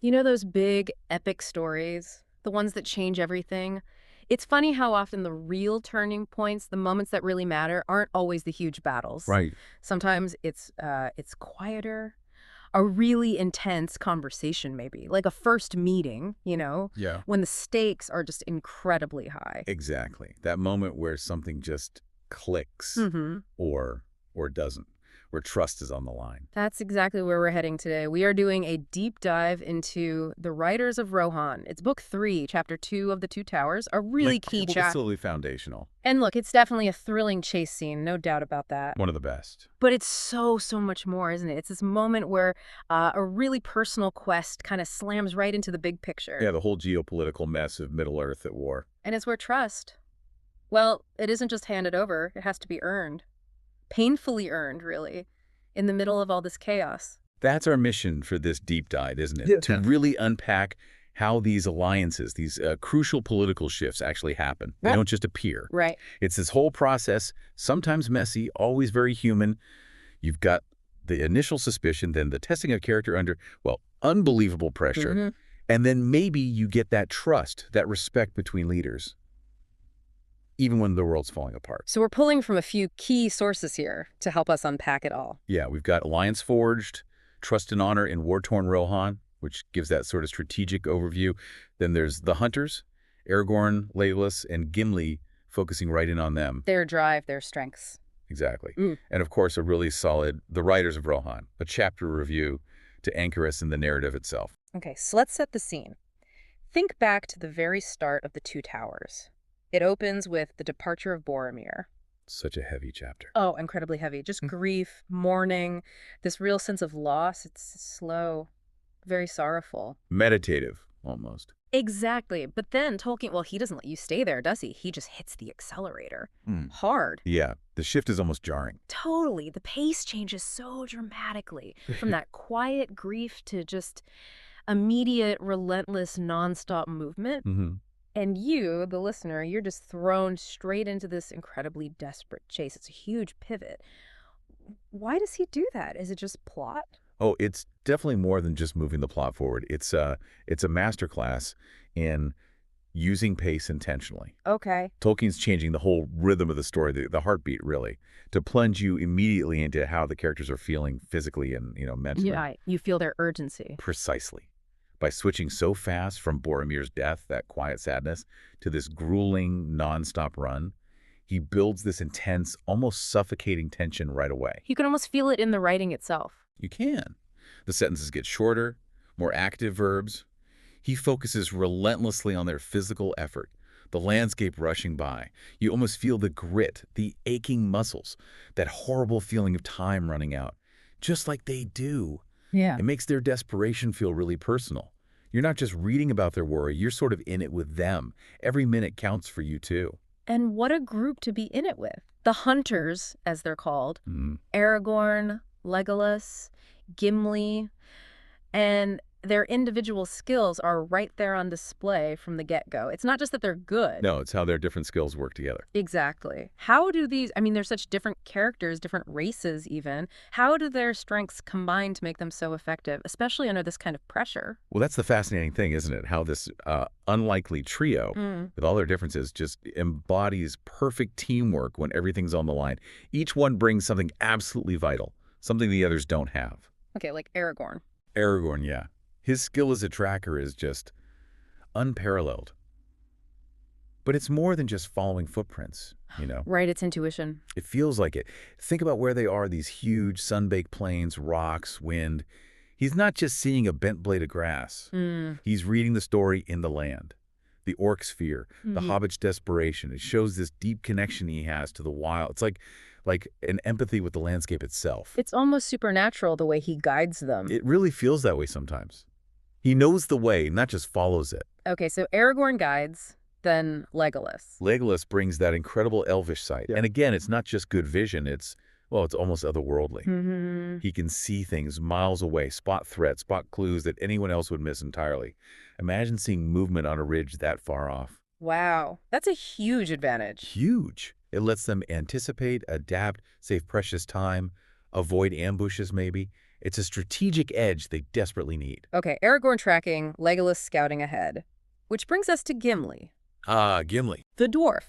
You know those big, epic stories? The ones that change everything? It's funny how often the real turning points, the moments that really matter, aren't always the huge battles. Right. Sometimes it's quieter, a really intense conversation maybe, like a first meeting, Yeah. when the stakes are just incredibly high. Exactly. That moment where something just clicks Mm-hmm. or doesn't, where trust is on the line. That's exactly where we're heading today. We are doing a deep dive into the Riders of Rohan. It's book 3, chapter 2 of the Two Towers, a really Like key chapter. absolutely foundational. And look, it's definitely a thrilling chase scene, no doubt about that. One of the best. But it's so, so much more, isn't it? It's this moment where a really personal quest kind of slams right into the big picture. Yeah, the whole geopolitical mess of Middle Earth at war. And it's where trust, well, it isn't just handed over, it has to be earned. Painfully earned, really, in the middle of all this chaos. That's our mission for this deep dive, isn't it? Yeah. To really unpack how these alliances, these crucial political shifts actually happen. They Right. don't just appear. Right. It's this whole process, sometimes messy, always very human. You've got the initial suspicion, then the testing of character under, well, unbelievable pressure. Mhm. And then maybe you get that trust, that respect between leaders, even when the world's falling apart. So we're pulling from a few key sources here to help us unpack it all. Yeah, we've got Alliance Forged, Trust and Honor in War-Torn Rohan, which gives that sort of strategic overview. Then there's the Hunters, Aragorn, Legolas, and Gimli, focusing right in on them. Their drive, their strengths. Exactly. Mm. And of course, a really solid The Riders of Rohan, a chapter review to anchor us in the narrative itself. Okay, so let's set the scene. Think back to the very start of the Two Towers. It opens with the departure of Boromir. Such a heavy chapter. Oh, incredibly heavy. Just grief, mourning, this real sense of loss. It's slow, very sorrowful. Meditative, almost. Exactly. But then Tolkien, well, he doesn't let you stay there, does he? He just hits the accelerator. Hard. Yeah, the shift is almost jarring. Totally. The pace changes so dramatically from that quiet grief to just immediate, relentless, nonstop movement. Mm-hmm. And you, the listener, you're just thrown straight into this incredibly desperate chase. It's a huge pivot. Why does he do that? Is it just plot? Oh, it's definitely more than just moving the plot forward. It's a masterclass in using pace intentionally. Okay. Tolkien's changing the whole rhythm of the story, the heartbeat, really, to plunge you immediately into how the characters are feeling physically and, mentally. Yeah, you feel their urgency. Precisely. By switching so fast from Boromir's death, that quiet sadness, to this grueling, nonstop run, he builds this intense, almost suffocating tension right away. You can almost feel it in the writing itself. You can. The sentences get shorter, more active verbs. He focuses relentlessly on their physical effort, the landscape rushing by. You almost feel the grit, the aching muscles, that horrible feeling of time running out, just like they do. Yeah. It makes their desperation feel really personal. You're not just reading about their worry, you're sort of in it with them. Every minute counts for you, too. And what a group to be in it with. The Hunters, as they're called. Mm. Aragorn, Legolas, Gimli, and their individual skills are right there on display from the get-go. It's not just that they're good. No, it's how their different skills work together. Exactly. How do these, they're such different characters, different races even. How do their strengths combine to make them so effective, especially under this kind of pressure? Well, that's the fascinating thing, isn't it? How this unlikely trio, with all their differences, just embodies perfect teamwork when everything's on the line. Each one brings something absolutely vital, something the others don't have. Okay, like Aragorn. Aragorn, yeah. His skill as a tracker is just unparalleled. But it's more than just following footprints, Right, it's intuition. It feels like it. Think about where they are, these huge sun-baked plains, rocks, wind. He's not just seeing a bent blade of grass. He's reading the story in the land. The orc's fear, the hobbit's desperation. It shows this deep connection he has to the wild. It's like an empathy with the landscape itself. It's almost supernatural the way he guides them. It really feels that way sometimes. He knows the way, not just follows it. Okay, so Aragorn guides, then Legolas. Legolas brings that incredible elvish sight. Yeah. And again, it's not just good vision, it's almost otherworldly. Mm-hmm. He can see things miles away, spot threats, spot clues that anyone else would miss entirely. Imagine seeing movement on a ridge that far off. Wow, that's a huge advantage. Huge. It lets them anticipate, adapt, save precious time. avoid ambushes maybe. It's a strategic edge they desperately need. Okay, Aragorn tracking, Legolas scouting ahead. Which brings us to Gimli, Ah, Gimli. the dwarf.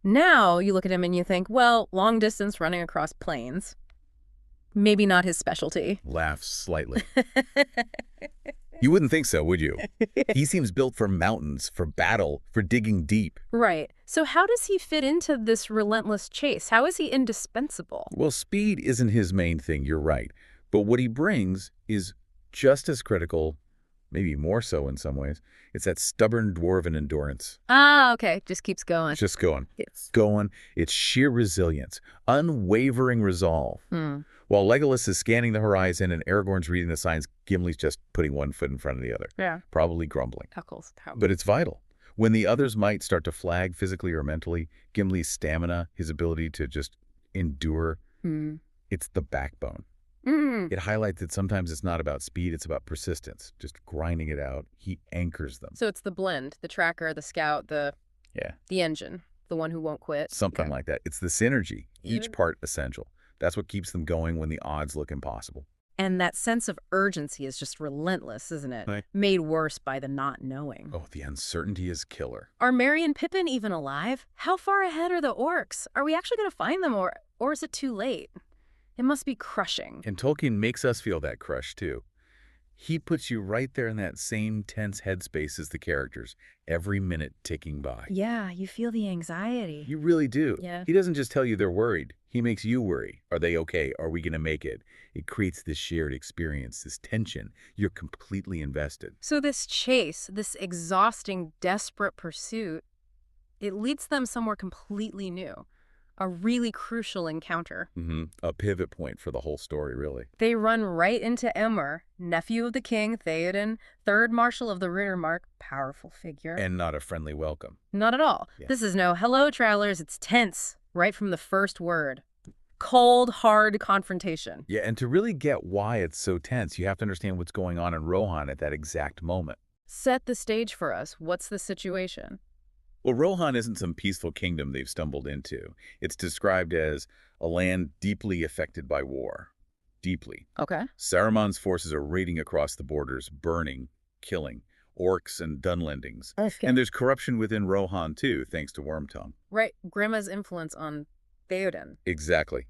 Now you look at him and you think, well, long distance running across plains. Maybe not his specialty. Laughs slightly. You wouldn't think so, would you? He seems built for mountains, for battle, for digging deep. Right. So how does he fit into this relentless chase? How is he indispensable? Well, speed isn't his main thing, you're right. But what he brings is just as critical, maybe more so in some ways. It's that stubborn dwarven endurance. Ah, okay. Just keeps going. It's just going. Yes. Going. It's sheer resilience, unwavering resolve. While Legolas is scanning the horizon and Aragorn's reading the signs, Gimli's just putting one foot in front of the other. Yeah. Probably grumbling. Huckles. But it's vital. When the others might start to flag physically or mentally, Gimli's stamina, his ability to just endure, it's the backbone. It highlights that sometimes it's not about speed, it's about persistence, just grinding it out. He anchors them. So it's the blend, the tracker, the scout, the engine, the one who won't quit. Something like that. It's the synergy, each part essential. That's what keeps them going when the odds look impossible. And that sense of urgency is just relentless, isn't it? Right. Made worse by the not knowing. Oh, the uncertainty is killer. Are Merry and Pippin even alive? How far ahead are the orcs? Are we actually going to find them, or is it too late? It must be crushing. And Tolkien makes us feel that crush, too. He puts you right there in that same tense headspace as the characters, every minute ticking by. Yeah, you feel the anxiety. You really do. Yeah. He doesn't just tell you they're worried. He makes you worry. Are they okay? Are we going to make it? It creates this shared experience, this tension. You're completely invested. So this chase, this exhausting, desperate pursuit, it leads them somewhere completely new. A really crucial encounter. A pivot point for the whole story, really. They run right into Emmer, nephew of the king, Theoden, third marshal of the Riddermark, powerful figure. And not a friendly welcome. Not at all. Yeah. This is no hello, travelers. It's tense, right from the first word. Cold, hard confrontation. Yeah, and to really get why it's so tense, you have to understand what's going on in Rohan at that exact moment. Set the stage for us. What's the situation? Well, Rohan isn't some peaceful kingdom they've stumbled into. It's described as a land deeply affected by war. Deeply. Okay. Saruman's forces are raiding across the borders, burning, killing, orcs and Dunlendings. Okay. And there's corruption within Rohan, too, thanks to Wormtongue. Right. Grimma's influence on Theoden. Exactly.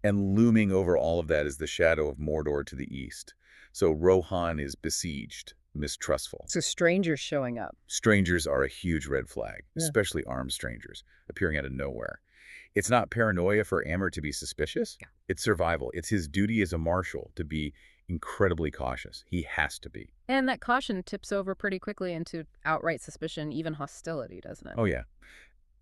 And looming over all of that is the shadow of Mordor to the east. So Rohan is besieged, mistrustful. So strangers showing up. Strangers are a huge red flag, especially armed strangers, appearing out of nowhere. It's not paranoia for Amber to be suspicious. Yeah. It's survival. It's his duty as a marshal to be incredibly cautious. He has to be. And that caution tips over pretty quickly into outright suspicion, even hostility, doesn't it? Oh, yeah.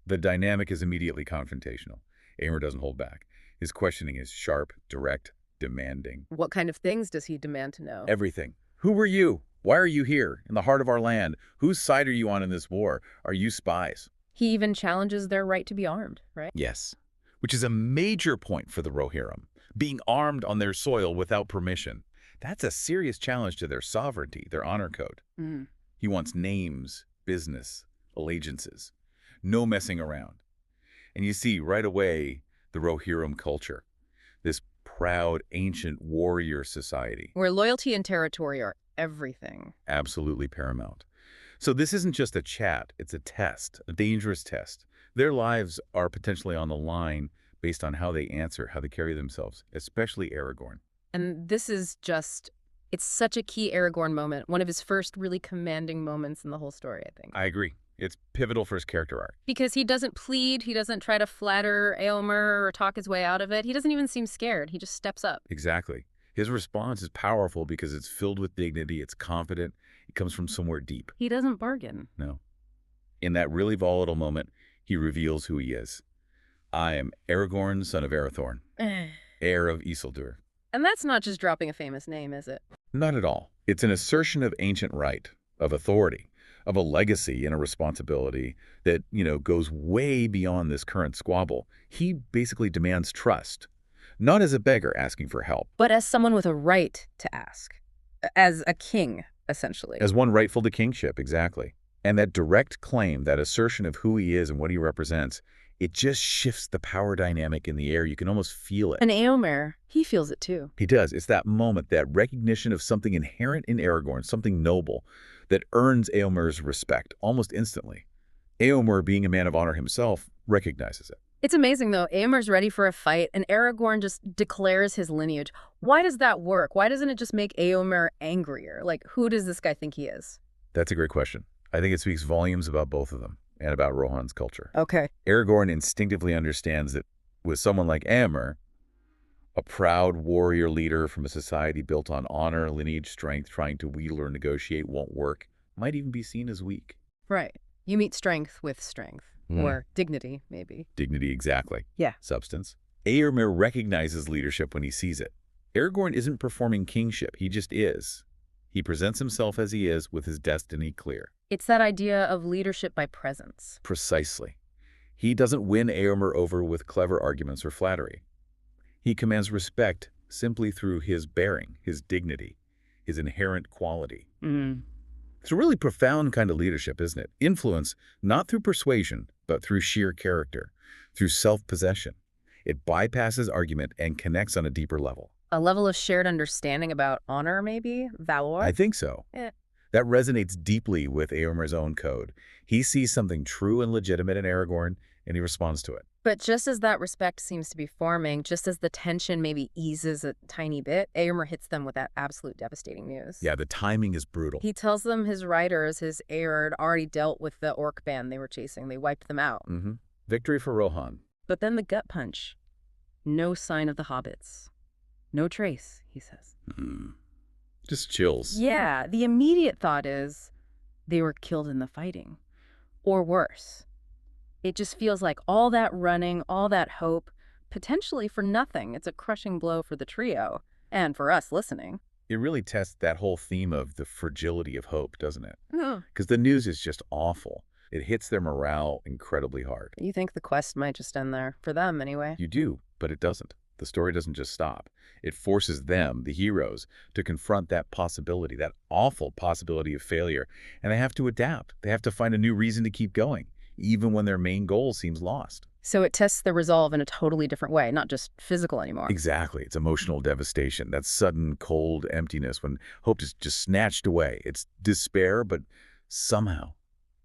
The dynamic is immediately confrontational. Amber doesn't hold back. His questioning is sharp, direct, demanding. What kind of things does he demand to know? Everything. Who are you? Why are you here, in the heart of our land? Whose side are you on in this war? Are you spies? He even challenges their right to be armed, right? Yes, which is a major point for the Rohirrim. Being armed on their soil without permission. That's a serious challenge to their sovereignty, their honor code. He wants names, business, allegiances. No messing around. And you see right away the Rohirrim culture. This proud, ancient warrior society. Where loyalty and territory are everything. Absolutely paramount. So this isn't just a chat, it's a test, a dangerous test. Their lives are potentially on the line based on how they answer, how they carry themselves, especially Aragorn. And this is just, it's such a key Aragorn moment, one of his first really commanding moments in the whole story, I think. I agree. It's pivotal for his character arc. Because he doesn't plead, he doesn't try to flatter Éomer or talk his way out of it. He doesn't even seem scared. He just steps up. Exactly. His response is powerful because it's filled with dignity, it's confident, it comes from somewhere deep. He doesn't bargain. No. In that really volatile moment, he reveals who he is. I am Aragorn, son of Arathorn, heir of Isildur. And that's not just dropping a famous name, is it? Not at all. It's an assertion of ancient right, of authority, of a legacy and a responsibility that, goes way beyond this current squabble. He basically demands trust, not as a beggar asking for help. But as someone with a right to ask. As a king, essentially. As one rightful to kingship, exactly. And that direct claim, that assertion of who he is and what he represents, It just shifts the power dynamic in the air. You can almost feel it. And Éomer, he feels it too. He does. It's that moment, that recognition of something inherent in Aragorn, something noble, that earns Éomer's respect almost instantly. Éomer, being a man of honor himself, recognizes it. It's amazing, though. Éomer's ready for a fight, and Aragorn just declares his lineage. Why does that work? Why doesn't it just make Éomer angrier? Like, who does this guy think he is? That's a great question. I think it speaks volumes about both of them and about Rohan's culture. Okay. Aragorn instinctively understands that with someone like Éomer, a proud warrior leader from a society built on honor, lineage, strength, trying to wheedle or negotiate won't work, might even be seen as weak. Right. You meet strength with strength. Or dignity, maybe. Dignity, exactly. Yeah. Substance. Éomer recognizes leadership when he sees it. Aragorn isn't performing kingship. He just is. He presents himself as he is with his destiny clear. It's that idea of leadership by presence. Precisely. He doesn't win Éomer over with clever arguments or flattery. He commands respect simply through his bearing, his dignity, his inherent quality. It's a really profound kind of leadership, isn't it? Influence, not through persuasion, but through sheer character, through self-possession. It bypasses argument and connects on a deeper level. A level of shared understanding about honor, maybe? Valor? I think so. That resonates deeply with Éomer's own code. He sees something true and legitimate in Aragorn, and he responds to it. But just as that respect seems to be forming, just as the tension maybe eases a tiny bit, Éomer hits them with that absolute devastating news. Yeah, the timing is brutal. He tells them his riders, his Eärd, already dealt with the orc band they were chasing. They wiped them out. Victory for Rohan. But then the gut punch. No sign of the hobbits. No trace, he says. Just chills. Yeah, the immediate thought is they were killed in the fighting. Or worse. It just feels like all that running, all that hope, potentially for nothing. It's a crushing blow for the trio, and for us listening. It really tests that whole theme of the fragility of hope, doesn't it? Because the news is just awful. It hits their morale incredibly hard. You think the quest might just end there, for them anyway. You do, but it doesn't. The story doesn't just stop. It forces them, the heroes, to confront that possibility, that awful possibility of failure, and they have to adapt. They have to find a new reason to keep going, even when their main goal seems lost. So it tests their resolve in a totally different way, not just physical anymore. Exactly. It's emotional devastation, that sudden, cold emptiness when hope is just snatched away. It's despair, but somehow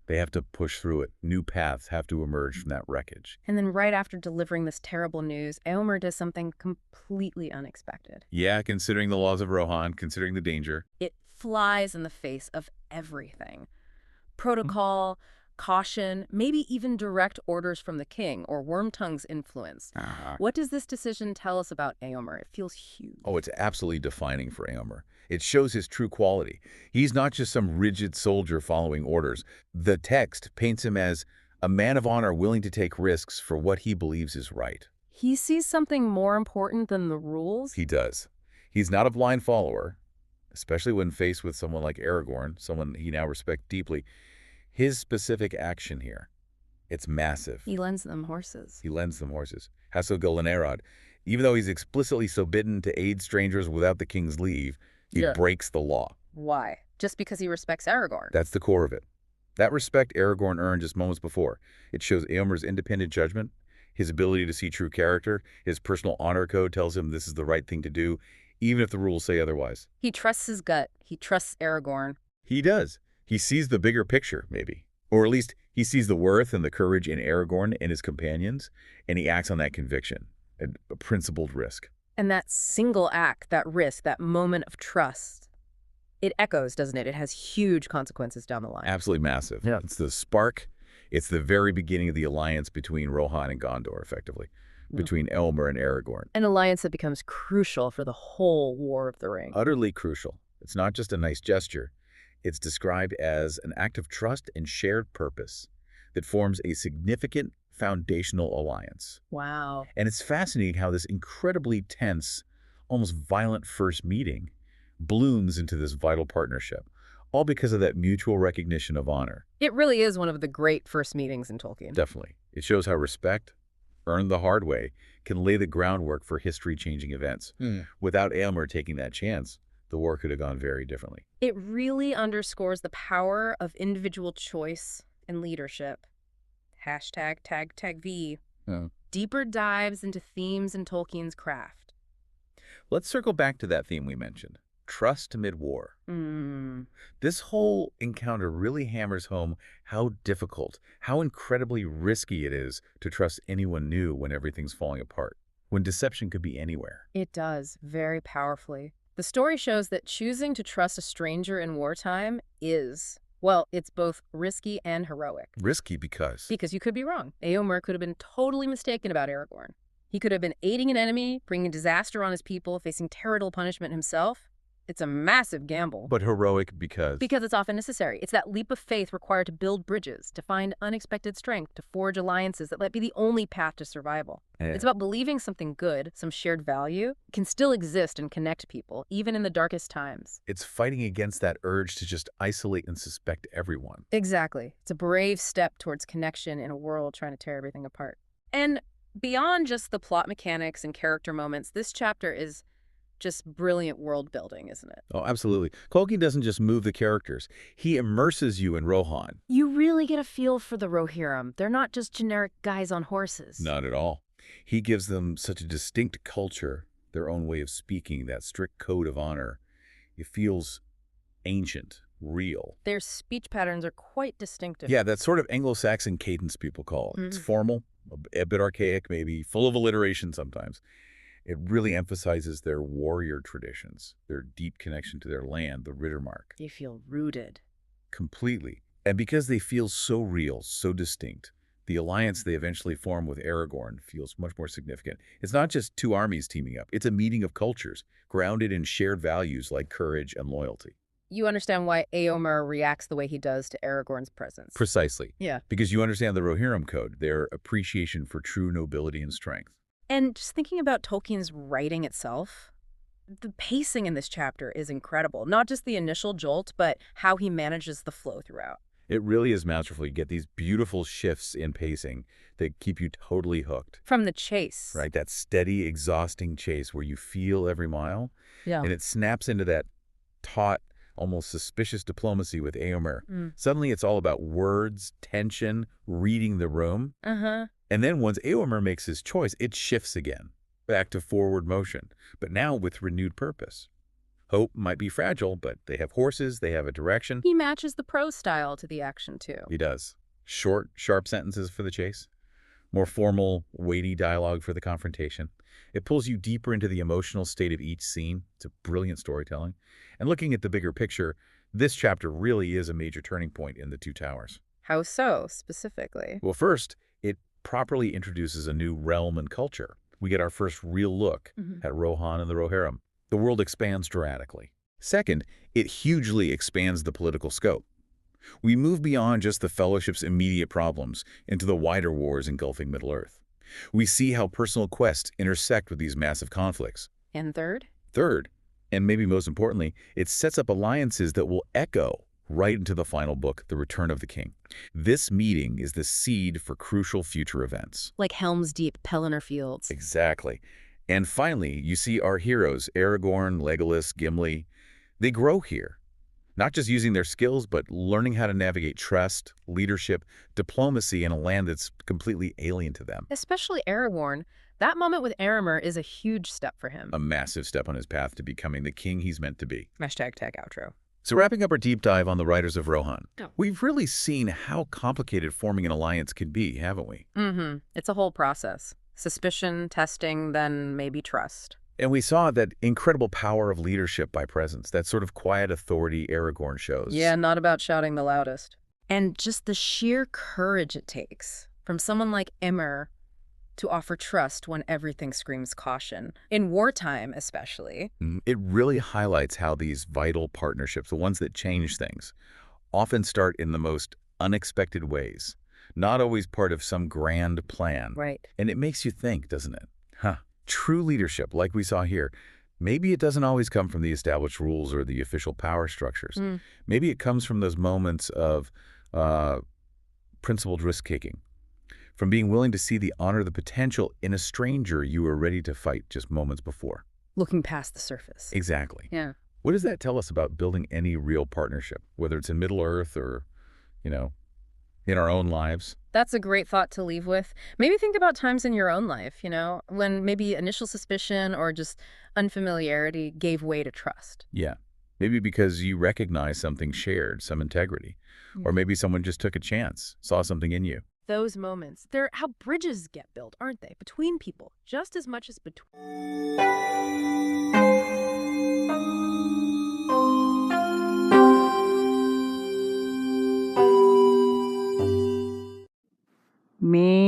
they have to push through it. New paths have to emerge from that wreckage. And then right after delivering this terrible news, Éomer does something completely unexpected. Yeah, considering the laws of Rohan, considering the danger. It flies in the face of everything. Protocol, caution, maybe even direct orders from the king or Wormtongue's influence. What does this decision tell us about Éomer? It feels huge. Oh, it's absolutely defining for Éomer. It shows his true quality. He's not just some rigid soldier following orders. The text paints him as a man of honor willing to take risks for what he believes is right. He sees something more important than the rules? He does. He's not a blind follower, especially when faced with someone like Aragorn, someone he now respects deeply. His specific action here, it's massive. He lends them horses. Hasogil and Erod. Even though he's explicitly forbidden to aid strangers without the king's leave, he breaks the law. Why? Just because he respects Aragorn? That's the core of it. That respect Aragorn earned just moments before. It shows Éomer's independent judgment, his ability to see true character. His personal honor code tells him this is the right thing to do, even if the rules say otherwise. He trusts his gut. He trusts Aragorn. He does. He sees the bigger picture, maybe. Or at least he sees the worth and the courage in Aragorn and his companions, and he acts on that conviction, a principled risk. And that single act, that risk, that moment of trust, it echoes, doesn't it? It has huge consequences down the line. Absolutely massive. Yeah. It's the spark. It's the very beginning of the alliance between Rohan and Gondor, effectively, between Éomer and Aragorn. An alliance that becomes crucial for the whole War of the Ring. Utterly crucial. It's not just a nice gesture. It's described as an act of trust and shared purpose that forms a significant foundational alliance. Wow. And it's fascinating how this incredibly tense, almost violent first meeting blooms into this vital partnership, all because of that mutual recognition of honor. It really is one of the great first meetings in Tolkien. Definitely. It shows how respect, earned the hard way, can lay the groundwork for history-changing events. Without Éomer taking that chance, the war could have gone very differently. It really underscores the power of individual choice and leadership. #TagTagV. Oh. Deeper dives into themes in Tolkien's craft. Let's circle back to that theme we mentioned, trust mid-war. Mm. This whole encounter really hammers home how difficult, how incredibly risky it is to trust anyone new when everything's falling apart, when deception could be anywhere. It does, very powerfully. The story shows that choosing to trust a stranger in wartime is, well, it's both risky and heroic. Risky because Because you could be wrong. Eomer could have been totally mistaken about Aragorn. He could have been aiding an enemy, bringing disaster on his people, facing terrible punishment himself. It's a massive gamble. but heroic because Because it's often necessary. It's that leap of faith required to build bridges, to find unexpected strength, to forge alliances that might be the only path to survival. Yeah. It's about believing something good, some shared value, can still exist and connect people, even in the darkest times. It's fighting against that urge to just isolate and suspect everyone. Exactly. It's a brave step towards connection in a world trying to tear everything apart. And beyond just the plot mechanics and character moments, this chapter is just brilliant world building, isn't it? Oh, absolutely. Tolkien doesn't just move the characters. He immerses you in Rohan. You really get a feel for the Rohirrim. They're not just generic guys on horses. Not at all. He gives them such a distinct culture, their own way of speaking, that strict code of honor. It feels ancient, real. Their speech patterns are quite distinctive. Yeah, that sort of Anglo-Saxon cadence people call it. It's formal, a bit archaic maybe, full of alliteration sometimes. It really emphasizes their warrior traditions, their deep connection to their land, the Riddermark. You feel rooted. Completely. And because they feel so real, so distinct, the alliance they eventually form with Aragorn feels much more significant. It's not just two armies teaming up. It's a meeting of cultures, grounded in shared values like courage and loyalty. You understand why Eomer reacts the way he does to Aragorn's presence. Precisely. Yeah. Because you understand the Rohirrim code, their appreciation for true nobility and strength. And just thinking about Tolkien's writing itself, the pacing in this chapter is incredible. Not just the initial jolt, but how he manages the flow throughout. It really is masterful. You get these beautiful shifts in pacing that keep you totally hooked. From the chase. Right? That steady, exhausting chase where you feel every mile. Yeah. And it snaps into that taut, almost suspicious diplomacy with Eomer. Suddenly it's all about words, tension, reading the room. Uh-huh. And then once Eomer makes his choice, it shifts again, back to forward motion, but now with renewed purpose. Hope might be fragile, but they have horses, they have a direction. He matches the prose style to the action, too. He does. Short, sharp sentences for the chase. More formal, weighty dialogue for the confrontation. It pulls you deeper into the emotional state of each scene. It's a brilliant storytelling. And looking at the bigger picture, this chapter really is a major turning point in the Two Towers. How so, specifically? Well, first, it properly introduces a new realm and culture. We get our first real look at Rohan and the Rohirrim. The world expands dramatically. Second, it hugely expands the political scope. We move beyond just the Fellowship's immediate problems into the wider wars engulfing Middle-earth. We see how personal quests intersect with these massive conflicts. And third? Third, and maybe most importantly, it sets up alliances that will echo right into the final book, The Return of the King. This meeting is the seed for crucial future events. Like Helm's Deep, Pelennor Fields. Exactly. And finally, you see our heroes, Aragorn, Legolas, Gimli. They grow here, not just using their skills, but learning how to navigate trust, leadership, diplomacy in a land that's completely alien to them. Especially Aragorn. That moment with Eomer is a huge step for him. A massive step on his path to becoming the king he's meant to be. Hashtag tag outro. So wrapping up our deep dive on the Riders of Rohan, Oh. we've really seen how complicated forming an alliance can be, haven't we? It's a whole process. Suspicion, testing, then maybe trust. And we saw that incredible power of leadership by presence, that sort of quiet authority Aragorn shows. Yeah, not about shouting the loudest. And just the sheer courage it takes from someone like Eomer to offer trust when everything screams caution. In wartime, especially. It really highlights how these vital partnerships, the ones that change things, often start in the most unexpected ways, not always part of some grand plan. Right. And it makes you think, doesn't it? True leadership, like we saw here, maybe it doesn't always come from the established rules or the official power structures. Maybe it comes from those moments of principled risk-taking, from being willing to see the honor, the potential in a stranger you were ready to fight just moments before. Looking past the surface. Exactly. Yeah. What does that tell us about building any real partnership, whether it's in Middle-earth or, in our own lives. That's a great thought to leave with. Maybe think about times in your own life, when maybe initial suspicion or just unfamiliarity gave way to trust. Yeah. Maybe because you recognize something shared, some integrity. Or Mhm. maybe someone just took a chance, saw something in you. Those moments, they're how bridges get built, aren't they? Between people, just as much as between. Me